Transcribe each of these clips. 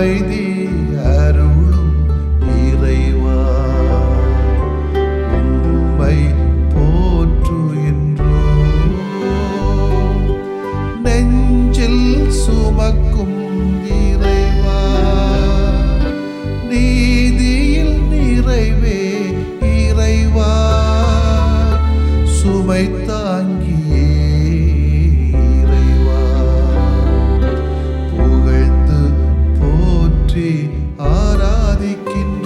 அமைதி அருளும் இறைவா, உம்மை போற்றுகின்றோம். நெஞ்சில் சுமக்கும் இறைவா, நீதியில் நிறைவே இறைவா, சுமை தாங்கியே இறைவா, புகழ்ந்து போற்றி ஆராதிக்கின்றோம்.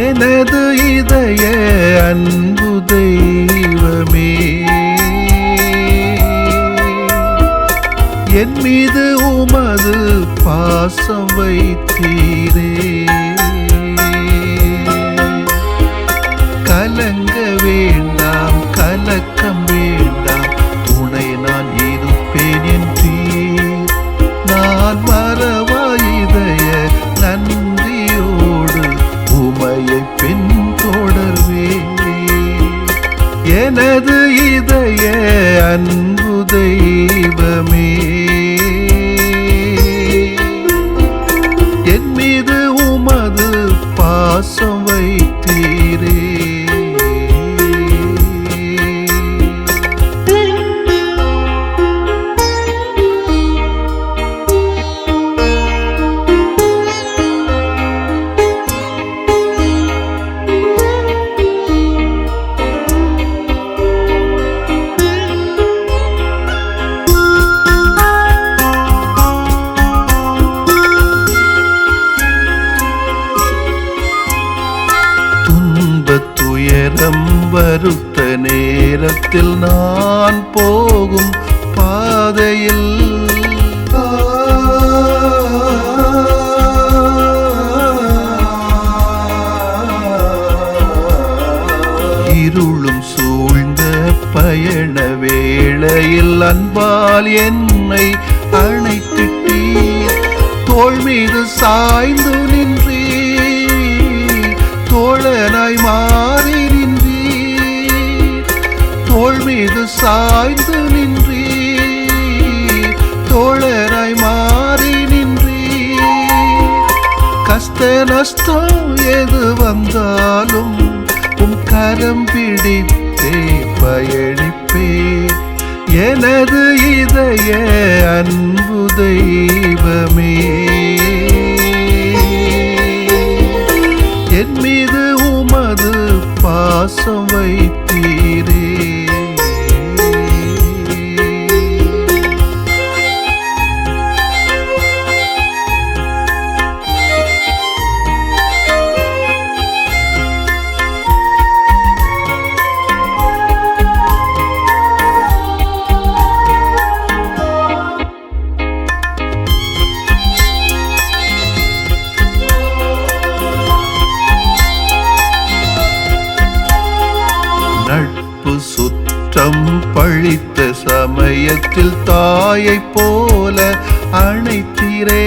எனது இதய அன்பு தெய்வமே, என் மீது உமது பாசம் வைத்தீரே. கலங்க வேண்டாம், கலக்கம் வேண்டாம், துணை நான் இருப்பேன் என்றீர். நான் மறவா இதய நன்றியோடு உமையை பின்தொடர்வே. எனது இதய அன்பு தெய்வமே, என் மீது உமது பாசம் வைத்தீரே. துயரம் வருத்த நேரத்தில் நான் போகும் பாதையில் இருளும் சூழ்ந்த பயண வேளையில் அன்பால் என்னை அணைத்திட்டீர். தோள் மீது சாய்ந்து நின்றீர், தோழனாய் மாறி நின்றீர். தோள் மீது சாய்ந்து நின்றீர், தோழனாய் மாறி நின்றீர். கஷ்ட நஷ்டம் எது வந்தாலும் உம் கரம் பிடித்தே பயணிப்பேன். எனது இதய அன்பு தெய்வமே, என் மீது உமது பாசம் வைத்தீரே. நட்பு சுற்றம் பழித்த சமயத்தில் தாயை போல அணைத்தீரே.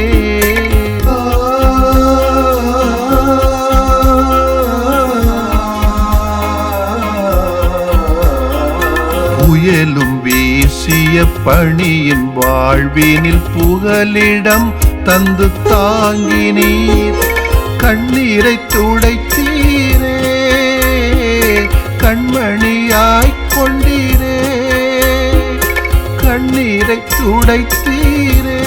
புயலும் வீசிய பணியின் வாழ்வினில் புகலிடம் தந்து தாங்கினீர். கண்ணீரை துடைத்தீரே, கண்மணியாய்க் கொண்டீரே. கண்ணீரை துடைத்தீரே,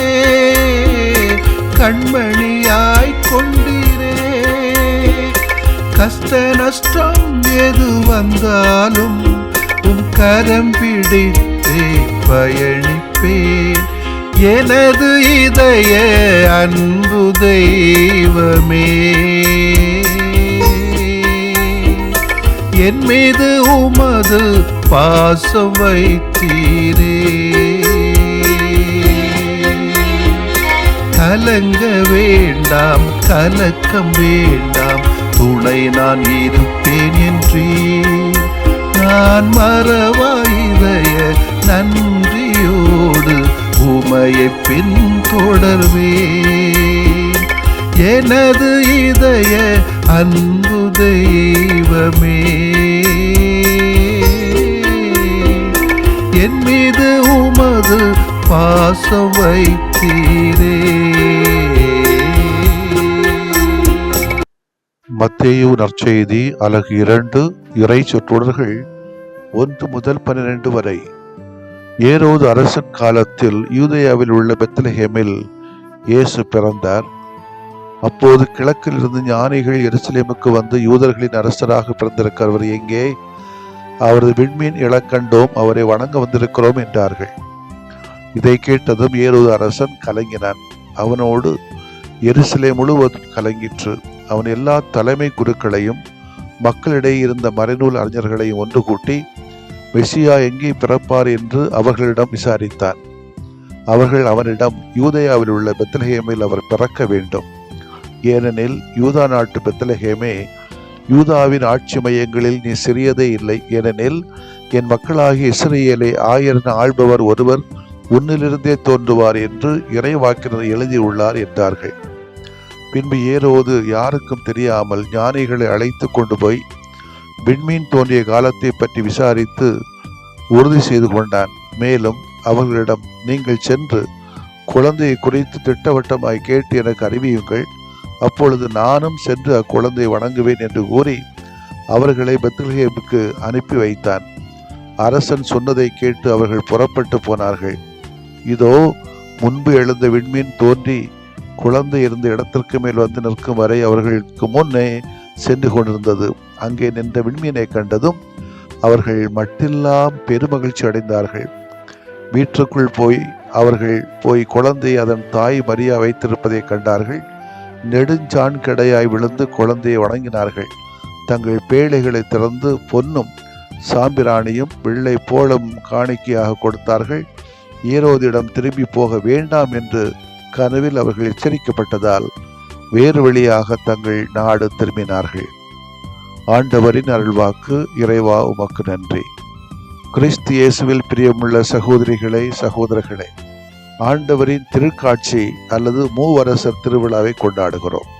கண்மணியாய்க் கொண்டீரே. கஷ்ட நஷ்டம் எது வந்தாலும் உம் கரம் பிடித்தே பயணிப்பேன். எனது இதய அன்பு தெய்வமே, என் மீது உமது பாசம் வைத்தீரே. கலங்க வேண்டாம், கலக்கம் வேண்டாம், துணை நான் இருப்பேன் என்றீர். நான் மறவாயிதைய நன்றியோடு உமையை பின்தொடர்வேன். எனது இதய அன்பு தெய்வமே, என் மீது உமது பாசம் வைத்தீரே. மத்தேயு நற்செய்தி அலகு 2 இறை சொற்றொடர்கள் 1 முதல் 12 வரை. ஏரோது அரசன் காலத்தில் யூதேயாவில் உள்ள பெத்லஹேமில் இயேசு பிறந்தார். அப்போது கிழக்கில் இருந்து ஞானிகள் எருசலேமுக்கு வந்து, யூதர்களின் அரசராக பிறந்திருக்கிறவர் எங்கே? அவரது விண்மீன் இளக்கண்டோம், அவரை வணங்க வந்திருக்கிறோம் என்றார்கள். இதை கேட்டதும் ஏரோது அரசன் கலங்கினான். அவனோடு எருசலேம் முழுவதும் கலங்கிற்று. அவன் எல்லா தலைமை குருக்களையும் மக்களிடையே இருந்த மறைநூல் அறிஞர்களையும் ஒன்று கூட்டி மெசியா எங்கே பிறப்பார் என்று அவர்களிடம் விசாரித்தான். அவர்கள் அவனிடம், யூதேயாவில் உள்ள பெத்லஹேமில் அவர் பிறக்க வேண்டும். ஏனெனில் யூதா நாட்டு பெத்லஹேமே, யூதாவின் ஆட்சி மையங்களில் நீ சிறியதே இல்லை. ஏனெனில் என் மக்களாகிய இஸ்ரவேலை ஆயரென ஆள்பவர் ஒருவர் உன்னிலிருந்தே தோன்றுவார் என்று இறைவாக்கினர் எழுதியுள்ளார் என்றார்கள். பின்பு ஏரோது யாருக்கும் தெரியாமல் ஞானிகளை அழைத்து கொண்டு போய் விண்மீன் தோன்றிய காலத்தை பற்றி விசாரித்து உறுதி செய்து கொண்டான். மேலும் அவர்களிடம், நீங்கள் சென்று குழந்தையை குறித்து திட்டவட்டமாய் கேட்டு எனக்கு அறிவியுங்கள், அப்பொழுது நானும் சென்று அக்குழந்தையை வணங்குவேன் என்று கூறி அவர்களை பெத்லஹேமுக்கு அனுப்பி வைத்தான். அரசன் சொன்னதை கேட்டு அவர்கள் புறப்பட்டு போனார்கள். இதோ முன்பு எழுந்த விண்மீன் தோன்றி குழந்தை இருந்த இடத்திற்கு மேல் வந்து நிற்கும் வரை அவர்களுக்கு முன்னே சென்று கொண்டிருந்தது. அங்கே நின்ற விண்மீனை கண்டதும் அவர்கள் மட்டில்லாம் பெருமகிழ்ச்சி அடைந்தார்கள். வீட்டுக்குள் அவர்கள் குழந்தை அதன் தாய் மரியா வைத்திருப்பதை கண்டார்கள். நெடுஞ்சான் கிடையாய் விழுந்து குழந்தையை வணங்கினார்கள். தங்கள் பேழைகளை திறந்து பொன்னும் சாம்பிராணியும் வெள்ளை போலும் காணிக்கையாக கொடுத்தார்கள். ஏரோதிடம் திரும்பி போக வேண்டாம் என்று கனவில் அவர்கள் எச்சரிக்கப்பட்டதால் வேறு வழியாக தங்கள் நாடு திரும்பினார்கள். ஆண்டவரின் அருள்வாக்கு. இறைவா உமக்கு நன்றி. கிறிஸ்து இயேசுவில் பிரியமுள்ள சகோதரிகளே, சகோதரர்களே, ஆண்டவரின் திருக்காட்சி அல்லது மூவரசர் திருவிழாவை கொண்டாடுகிறோம்.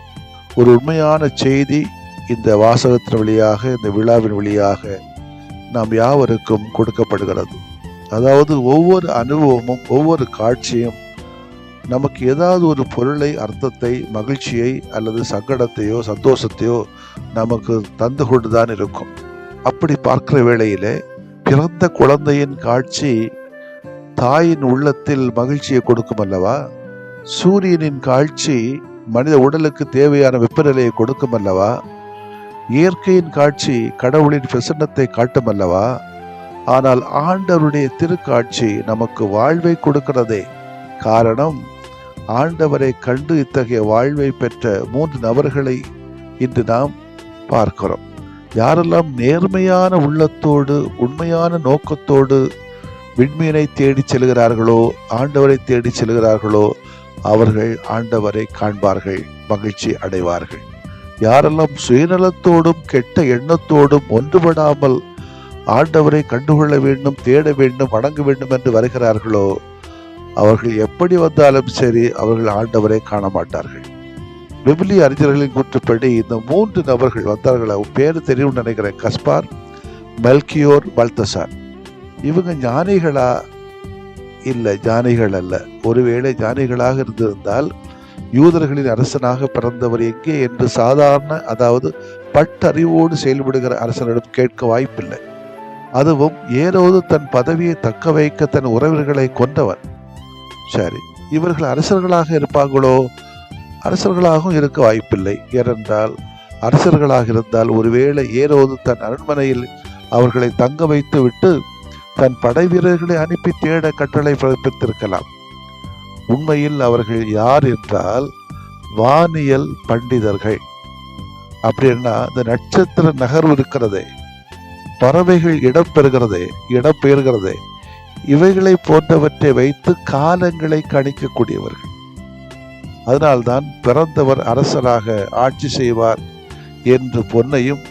ஒரு உண்மையான செய்தி இந்த வாசகத்தின் வழியாக, இந்த விழாவின் வழியாக நாம் யாவருக்கும் கொடுக்கப்படுகிறது. அதாவது ஒவ்வொரு அனுபவமும் ஒவ்வொரு காட்சியும் நமக்கு ஏதாவது ஒரு பொருளை, அர்த்தத்தை, மகிழ்ச்சியை அல்லது சங்கடத்தையோ சந்தோஷத்தையோ நமக்கு தந்து கொண்டுதான் இருக்கும். அப்படி பார்க்கிற வேளையிலே பிறந்த குழந்தையின் காட்சி தாயின் உள்ளத்தில் மகிழ்ச்சியை கொடுக்கும் அல்லவா? சூரியனின் காட்சி மனித உடலுக்கு தேவையான வெப்பநிலையை கொடுக்கும் அல்லவா? இயற்கையின் காட்சி கடவுளின் பிரசன்னத்தை காட்டும் அல்லவா? ஆனால் ஆண்டவருடைய திருக்காட்சி நமக்கு வாழ்வை கொடுக்கிறதே. காரணம், ஆண்டவரை கண்டு இத்தகைய வாழ்வை பெற்ற 3 நபர்களை இன்று நாம் பார்க்கிறோம். யாரெல்லாம் நேர்மையான உள்ளத்தோடு, உண்மையான நோக்கத்தோடு விண்மீனை தேடி செல்கிறார்களோ, ஆண்டவரை தேடி செல்கிறார்களோ, அவர்கள் ஆண்டவரை காண்பார்கள், மகிழ்ச்சி அடைவார்கள். யாரெல்லாம் சுயநலத்தோடும் கெட்ட எண்ணத்தோடும் ஒன்றுபடாமல் ஆண்டவரை கண்டுகொள்ள வேண்டும், தேட வேண்டும், வணங்க வேண்டும் என்று வருகிறார்களோ, அவர்கள் எப்படி வந்தாலும் சரி, அவர்கள் ஆண்டவரை காண மாட்டார்கள். விவிலிய அறிஞர்களின் கூற்றுப்படி இந்த 3 நபர்கள் வந்தார்கள். அவங்க பேரு தெரியும் நினைக்கிறேன். Gaspar, Melchior, Balthazar. இவங்க ஞானிகளா? இல்லை, ஞானிகள் அல்ல. ஒருவேளை ஞானிகளாக இருந்திருந்தால் யூதர்களின் அரசனாக பிறந்தவர் எங்கே என்று சாதாரண, அதாவது பட்டறிவோடு செயல்படுகிற அரசனிடம் கேட்க வாய்ப்பில்லை. அதுவும் ஏரோது தன் பதவியை தக்க வைக்க தன் உறவினர்களை கொண்டவன். சரி, இவர்கள் அரசர்களாக இருப்பார்களோ? அரசர்களாகவும் இருக்க வாய்ப்பில்லை. ஏனென்றால் அரசர்களாக இருந்தால் ஒருவேளை ஏரோது தன் அரண்மனையில் அவர்களை தங்க வைத்து விட்டு தன் படை வீரர்களை அனுப்பி தேட கட்டளை பிறப்பித்திருக்கலாம். உண்மையில் அவர்கள் யார் என்றால் வானியல் பண்டிதர்கள். அப்படின்னா இந்த நட்சத்திர நகர்வு இருக்கிறதே, பறவைகள் இடம்பெயர்கிறதே, இவைகளை போன்றவற்றை வைத்து காலங்களை கணிக்கக்கூடியவர்கள். அதனால்தான் பிறந்தவர் அரசராக ஆட்சி செய்வார் என்று பொன்னையும்,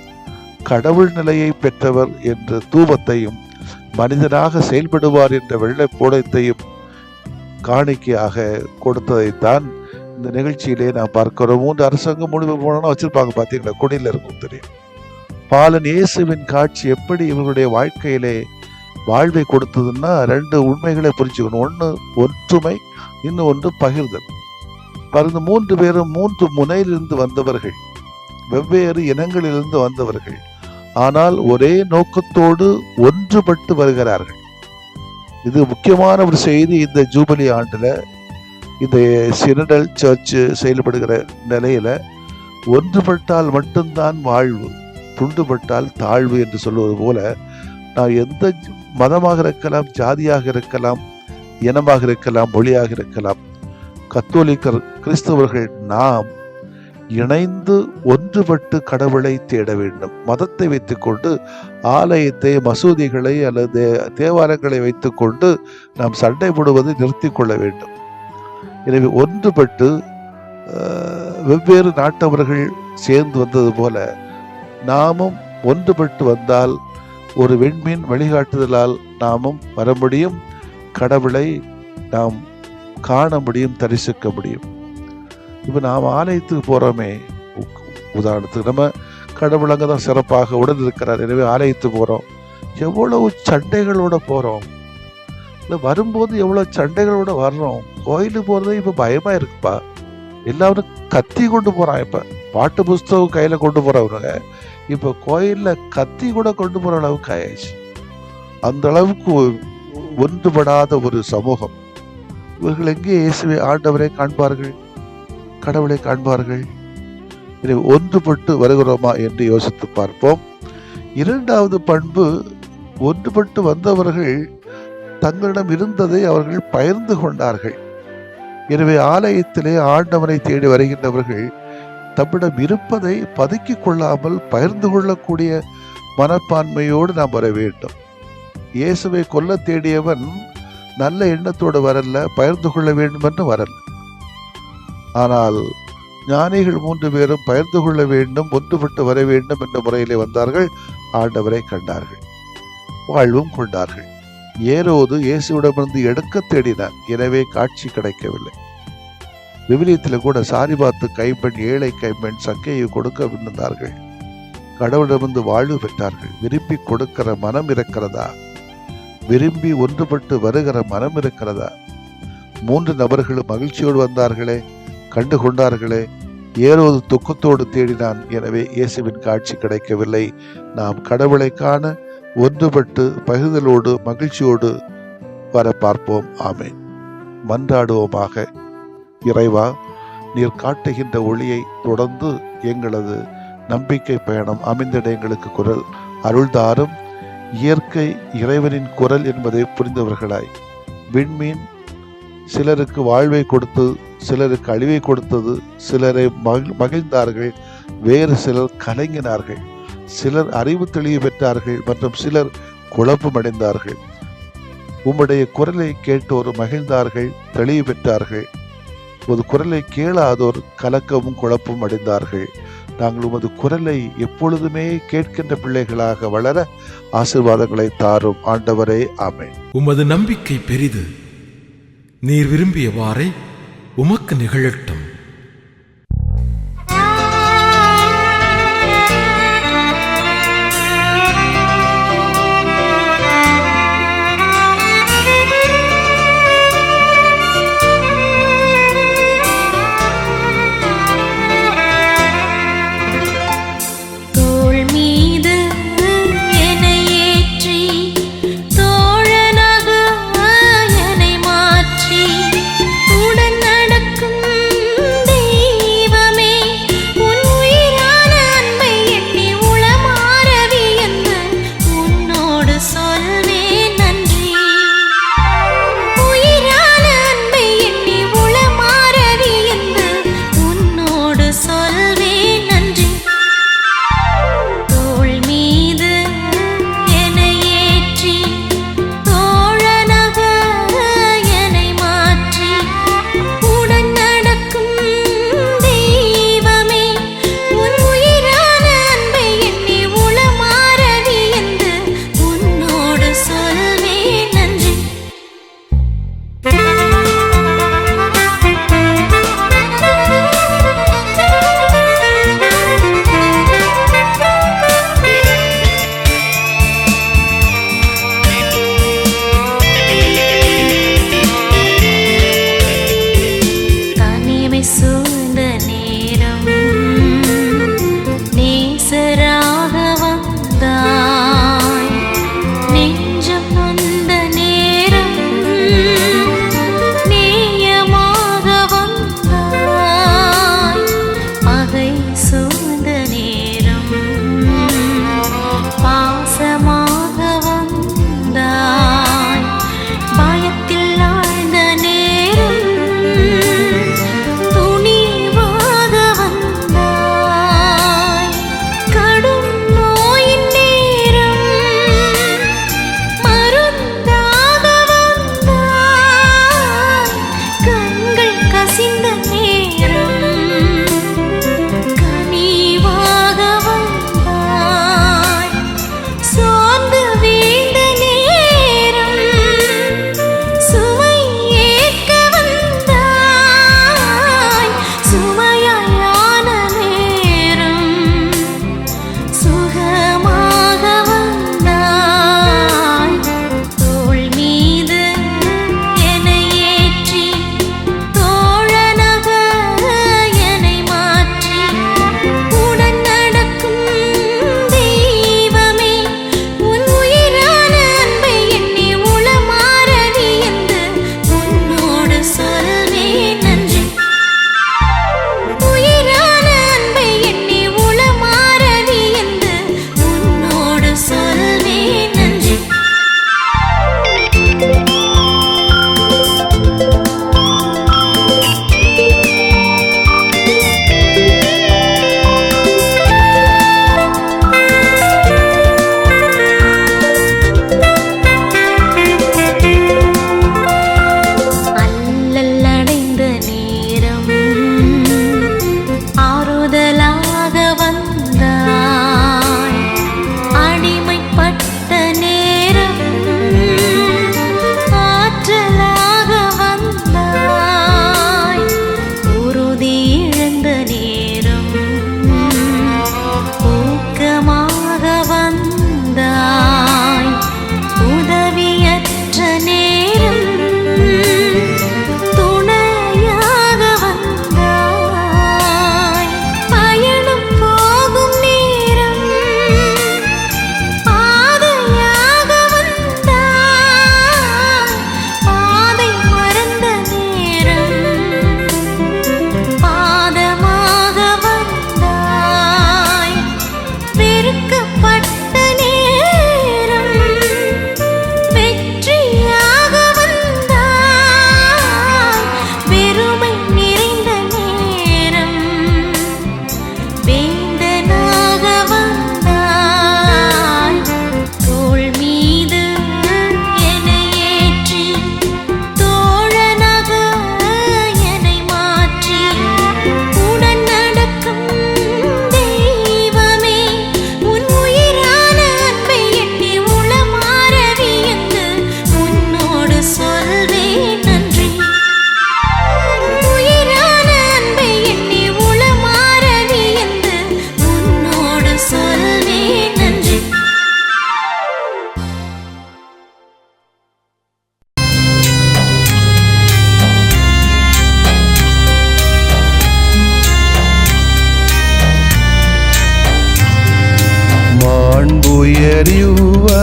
கடவுள் நிலையை பெற்றவர் என்ற தூபத்தையும், மனிதனாக செயல்படுவார் என்ற வெள்ளை போடத்தையும் காணிக்கையாக கொடுத்ததைத்தான் இந்த நிகழ்ச்சியிலே நான் பார்க்கிறோம். 3 அரசாங்கம் முடிவு போனா வச்சிருப்பாங்க, பார்த்தீங்களா, கொடியில் இருக்கும் தெரியும். பாலன் இயேசுவின் காட்சி எப்படி இவர்களுடைய வாழ்க்கையிலே வாழ்வை கொடுத்ததுன்னா 2 உண்மைகளை புரிஞ்சுக்கணும். ஒன்று ஒற்றுமை, இன்னொன்று பகிர்தல். பாருங்க, 3 பேரும் 3 முனையிலிருந்து வந்தவர்கள், வெவ்வேறு இனங்களிலிருந்து வந்தவர்கள், ஆனால் ஒரே நோக்கத்தோடு ஒன்றுபட்டு வருகிறார்கள். இது முக்கியமான ஒரு செய்தி. இந்த ஜூபிலி ஆண்டுல, இந்த சினடல் சர்ச் செயல்படுகிற நிலையில, ஒன்றுபட்டால் மட்டும்தான் வாழ்வு, துண்டுபட்டால் தாழ்வு என்று சொல்வது போல, நான் எந்த மதமாக இருக்கலாம், ஜாதியாக இருக்கலாம், இனமாக இருக்கலாம், மொழியாக இருக்கலாம், கத்தோலிக்கர், கிறிஸ்தவர்கள் நாம் இணைந்து ஒன்றுபட்டு கடவுளை தேட வேண்டும். மதத்தை வைத்துக்கொண்டு, ஆலயத்தை, மசூதிகளை அல்லது தேவாலயங்களை வைத்துக்கொண்டு நாம் சண்டை போடுவதை நிறுத்தி கொள்ள வேண்டும். எனவே ஒன்றுபட்டு வெவ்வேறு நாட்டவர்கள் சேர்ந்து வந்தது போல நாமும் ஒன்றுபட்டு வந்தால் ஒரு விண்மீன் வழிகாட்டுதலால் நாமும் வர முடியும், கடவுளை நாம் காண முடியும், தரிசிக்க முடியும். இப்போ நாம் ஆலயத்துக்கு போகிறோமே, உதாரணத்துக்கு நம்ம கடவுள் அங்கே தான் சிறப்பாக உடன் இருக்கிறார், எனவே ஆலயத்துக்கு போகிறோம். எவ்வளவு சண்டைகளோட போகிறோம், இல்லை வரும்போது எவ்வளோ சண்டைகளோட வர்றோம். கோயிலுக்கு போகிறதே இப்போ பயமாக இருக்குப்பா. எல்லாரும் கத்தி கொண்டு போகிறான். இப்போ பாட்டு புஸ்தகம் கையில் கொண்டு போகிறவங்க இப்போ கோயிலில் கத்தி கூட கொண்டு போகிற அளவுக்கு ஆயிடுச்சு. அந்த அளவுக்கு ஒன்றுபடாத ஒரு சமூகம். இவர்கள் எங்கே இயேசுவை, ஆண்டவரை காண்பார்கள், கடவுளை காண்பார்கள்? எனவே ஒன்றுபட்டு வருகிறோமா என்று யோசித்து பார்ப்போம். 2வது பண்பு, ஒன்றுபட்டு வந்தவர்கள் தங்களிடம் இருந்ததை அவர்கள் பகிர்ந்து கொண்டார்கள். எனவே ஆலயத்திலே ஆண்டவனை தேடி வருகின்றவர்கள் தம்மிடம் இருப்பதை பதுக்கிக் கொள்ளாமல் பகிர்ந்து கொள்ளக்கூடிய மனப்பான்மையோடு நாம் வர வேண்டும். இயேசுவை கொல்ல தேடியவன் நல்ல எண்ணத்தோடு வரல, பகிர்ந்து கொள்ள வேண்டும் என்று வரல. ஆனால் ஞானிகள் 3 பேரும் பகிர்ந்து கொள்ள வேண்டும், ஒன்றுபட்டு வர வேண்டும் என்ற முறையிலே வந்தார்கள். ஆண்டவரை கண்டார்கள், வாழ்வும் கொண்டார்கள். ஏரோது இயேசுவிடமிருந்து எடுக்க தேடினான், எனவே காட்சி கிடைக்கவில்லை. விவிலியத்தில் கூட சாரிபாத்து கைம்பெண், ஏழை கைம்பெண் சக்கையை கொடுக்க விண்ணந்தார்கள், கடவுளிடமிருந்து வாழ்வு பெற்றார்கள். விரும்பி கொடுக்கிற மனம் இருக்கிறதா? விரும்பி ஒன்றுபட்டு வருகிற மனம் இருக்கிறதா? 3 நபர்களும் மகிழ்ச்சியோடு வந்தார்களே, கண்டு கொண்டார்களே. ஏரோது துக்கத்தோடு தேடினான், எனவே இயேசுவின் காட்சி கிடைக்கவில்லை. நாம் கடவுளை காண ஒன்றுபட்டு பகிர்தலோடு மகிழ்ச்சியோடு வர பார்ப்போம். ஆமென். மன்றாடுவோமாக. இறைவா, நீர் காட்டுகின்ற ஒளியை தொடர்ந்து எங்களது நம்பிக்கை பயணம் அமைந்திட எங்களுக்கு குரல் அருள்தாரும். இயற்கை இறைவனின் குரல் என்பதை புரிந்தவர்களாய், விண்மீன் சிலருக்கு வாழ்வை கொடுத்து சிலருக்கு அழிவை கொடுத்தது. சிலரை மகிழ்ந்தார்கள், வேறு சிலர் கலங்கினார்கள். சிலர் அறிவு தெளிவு பெற்றார்கள் மற்றும் சிலர் குழப்பமடைந்தார்கள். உம்முடைய குரலை கேட்டோர் மகிழ்ந்தார்கள், தெளிவு பெற்றார்கள். உமது குரலை கேளாதோர் கலக்கமும் குழப்பமும் அடைந்தார்கள். நாங்கள் உமது குரலை எப்பொழுதுமே கேட்கின்ற பிள்ளைகளாக வளர ஆசீர்வாதங்களை தாரும் ஆண்டவரே. ஆமென். உமது நம்பிக்கை பெரிது, நீர் விரும்பியவாறே உமக்கு நிகழட்டும். உடன் நடக்கும்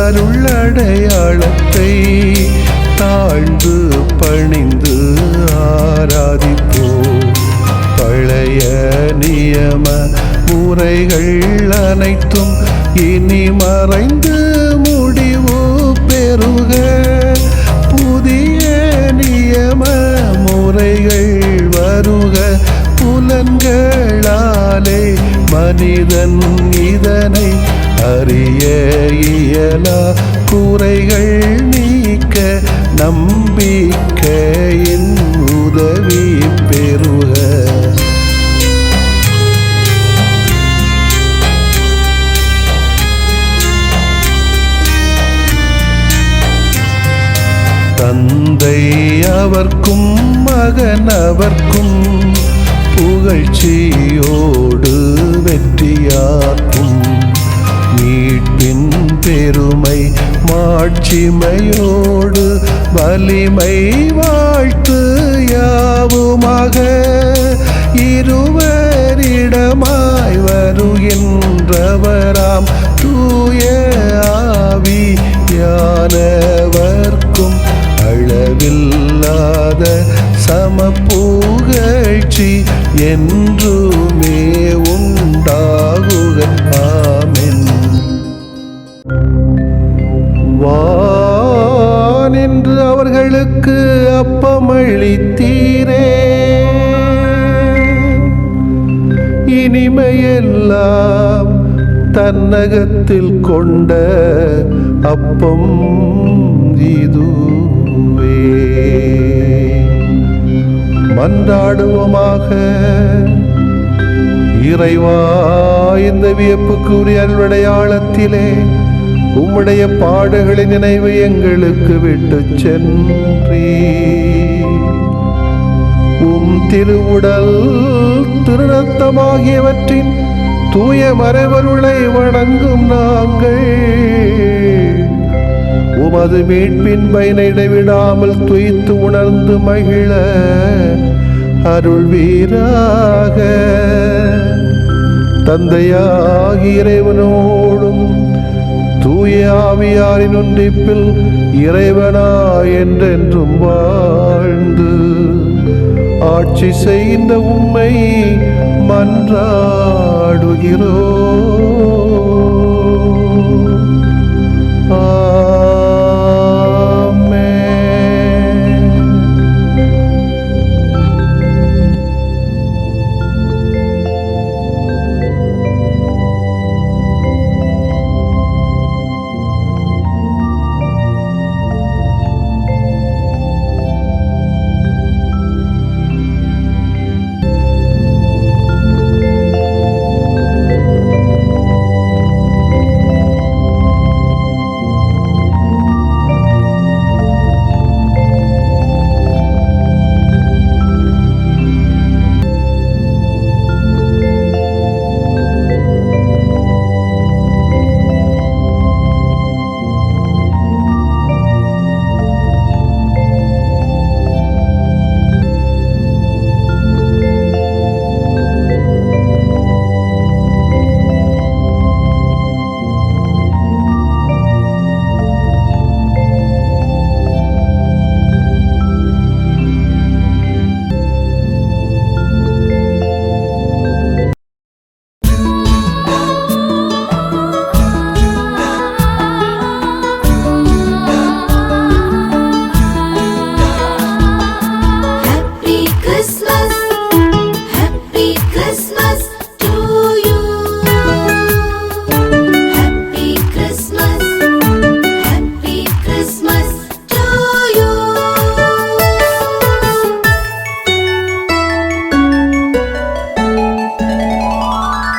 அருளடையாளத்தை தாழ்ந்து பணிந்து ஆராதிப்போம். பழைய நியம முறைகள் அனைத்தும் இனி மறைந்து முடிவு பெறுக. புதிய நியம முறைகள் வருக. புலன்களாலே மனிதன் இதனை அறிய இயலா. குறைகள் நீக்க நம்பிக்கையின் உதவி பெறுக. தந்தை அவர்க்கும் மகன் அவர்க்கும் புகழ்ச்சியோடு வெற்றியாக்கும். மீட்பின் பெருமை மாட்சிமையோடு வலிமை வாழ்த்து யாவுமாக. இருவரிடமாய் வருகின்றவராம் தூய ஆவியானவர்க்கும் அளவில்லாத சமப்புகழ்ச்சி என்றுமே உண்டாகுக. ஆமென். வானென்று அவர்களுக்கு அப்பமளித்தீரே, இனிமையெல்லாம் தன்னகத்தில் கொண்ட அப்பம் இதுவே. மன்றாடுவோமாக. இறைவா, இந்த வியப்புக்குரிய அருளடையாளத்திலே உம்முடைய பாடுகளின் நினைவு எங்களுக்கு விட்டு சென்றீ. உம் திருவுடல் திருரத்தமாகியவற்றின் தூய மறைபொருளை வணங்கும் நாங்கள் உமது மீட்பின் பயனை இடைவிடாமல் துய்த்து உணர்ந்து மகிழ அருள்வீராக. தந்தையாகிய இறைவனோடும் தூய ஆவியாரின் ஒன்றிப்பில் இறைவனா என்றென்றும் வாழ்ந்து ஆட்சி செய்கின்ற உம்மை மன்றாடுகிறோம்.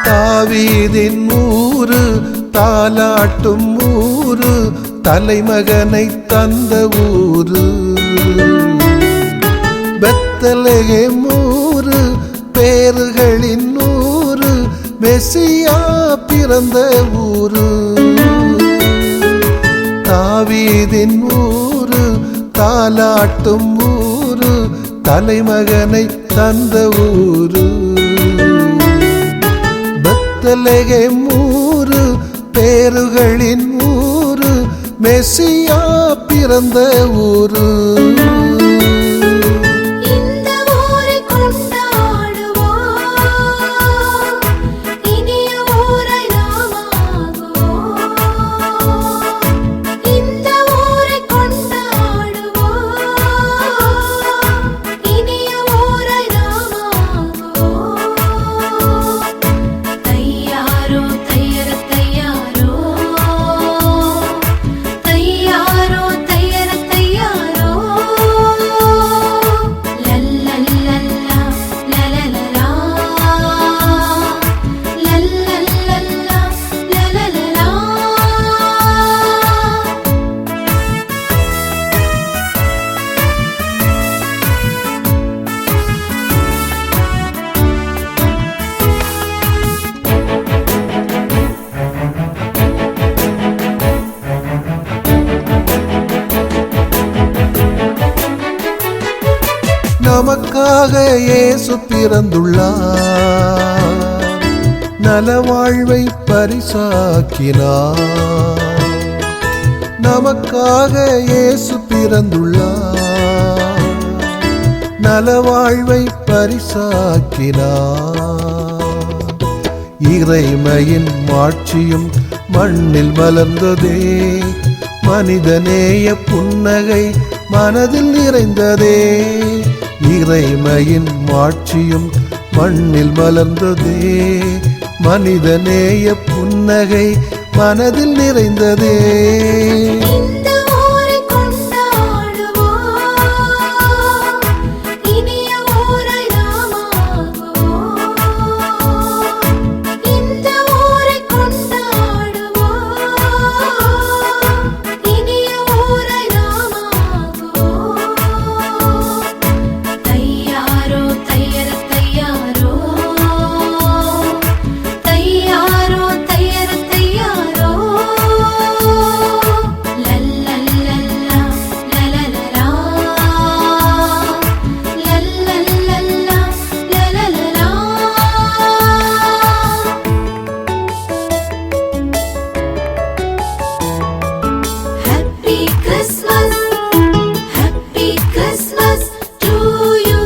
தாவீதின் ஊரு தாலாட்டும் ஊரு, தலைமகனை தந்த ஊரு. பெத்லகேம் ஊரு, பேறுகளின் ஊரு, மெசியா பிறந்த ஊரு. தாவீதின் ஊரு தாலாட்டும் ஊரு, தலைமகனை தந்த ஊரு. பெத்லகேம் ஊரு, பேறுகளின் ஊரு, மெசியா பிறந்த ஊரு. இந்த ஊரை கொண்டாடுவோம், இனிய ஊரை நாமாகுவோம். இந்த ஊரை கொண்டாடுவோம், இனிய ஊரை நாமாகுவோம். தையாரோ தையர தையாரோ, தையாரோ தையர தையாரோ. லல்லல்லல்லா லலலலா, லல்லல்லல்லா லலலலா. நமக்காக இயேசு பிறந்துள்ளார், நலவாழ்வை பரிசாக்கினார். நமக்காக இயேசு பிறந்துள்ளார், நலவாழ்வை பரிசாக்கினார். இறைமையின் மாட்சியும் மண்ணில் மலர்ந்ததே, மனிதநேய புன்னகை மனதில் நிறைந்ததே. இறைமையின் மாட்சியும் மண்ணில் மலர்ந்ததே, மனிதநேய புன்னகை மனதில் நிறைந்ததே. இந்த ஊரை கொண்டாடுவோம், இனிய ஊரை நாமாகுவோம். இந்த ஊரை கொண்டாடுவோம், இனிய ஊரை நாமாகுவோம். தையாரோ தையர தையாரோ, தையாரோ தையர தையாரோ. லல்லல்லல்லா லலலலா, லல்லல்லல்லா லலலலா. Happy Christmas, Happy Christmas to you.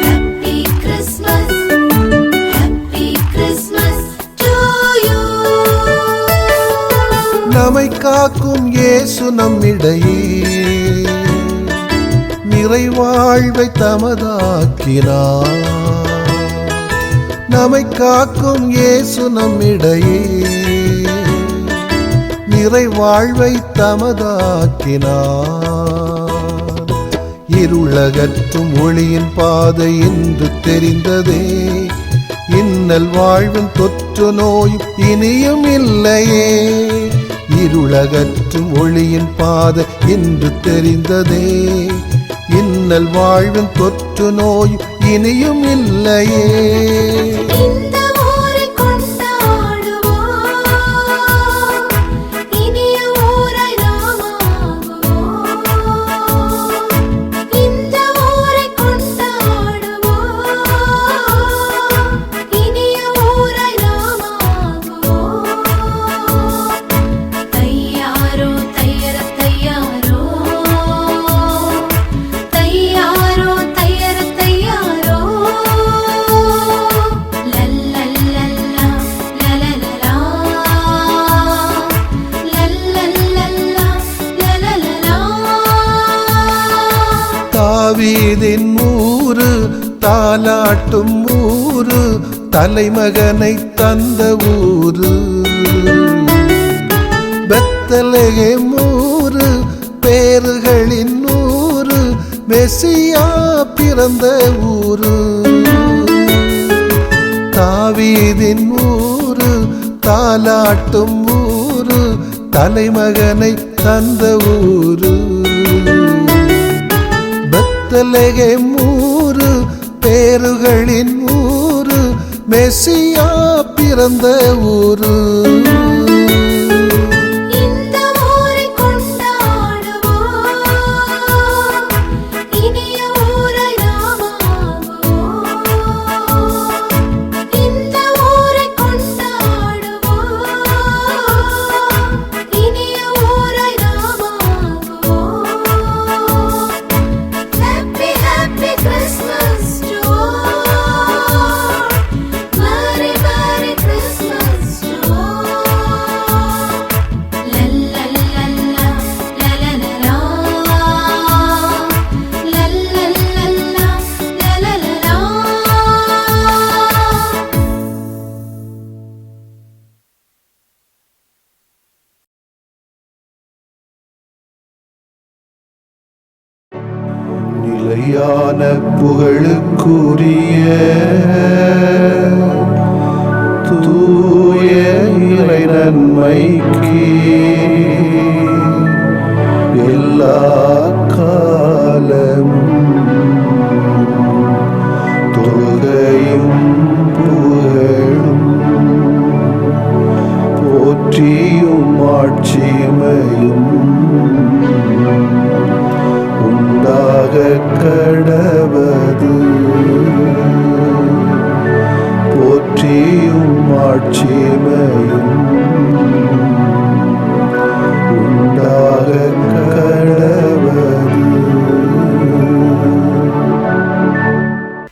Happy Christmas, Happy Christmas to you. நம்மை காக்கும் இயேசு நம்மிடையே, நிறைவாழ்வை தமதாக்கினார். நம்மை காக்கும் இயேசு நம்மிடையே, நிறைவாழ்வை தமதாக்கினார். இருளகற்றும் ஒளியின் பாதை என்று தெரிந்ததே, இன்னல் வாழ்வின் தொற்று நோயும் இனியும் இல்லையே. இருளகற்றும் ஒளியின் பாதை என்று தெரிந்ததே, இன்னல் வாழ்வின் தொற்று நோயும் இனியும் இல்லையே. இந்த ஊரை கொண்டாடுவோம், இனிய ஊரை நாமாகுவோம். இந்த ஊரை கொண்டாடுவோம், இனிய ஊரை நாமாகுவோம். தையாரோ தையர தையாரோ, தையாரோ தையர தையாரோ. லல்லல்லல்லா லலலலா, லல்லல்லல்லா லலலலா. தாவீதின் ஊரு, தாலாட்டும் ஊரு, தலைமகனை தந்த ஊரு. பெத்லகேம் ஊரு, பேறுகளின் ஊரு, மெசியா பிறந்த ஊரு. தாவீதின் ஊரு, தாலாட்டும் ஊரு, தலைமகனை தந்த ஊரு. பெத்லகேம் ஊரு, பேறுகளின் ஊரு, மெசியா பிறந்த ஊரு. இந்த ஊரை கொண்டாடுவோம், இனிய ஊரை நாமாகுவோம். இந்த ஊரை கொண்டாடுவோம், நிலையான புகழுக்குரிய தூய இறை நன்மைக்கு எல்லா காலமும் தொழுகையும் புகழும் போற்றியும் ஆட்சிமையும் உண்டாக கடவது. போற்றியும் ஆட்சிமையும் உண்டாக கடவது.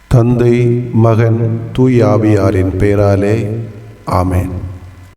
தந்தை, மகன், தூய ஆவியாரின் பெயராலே ஆமென்.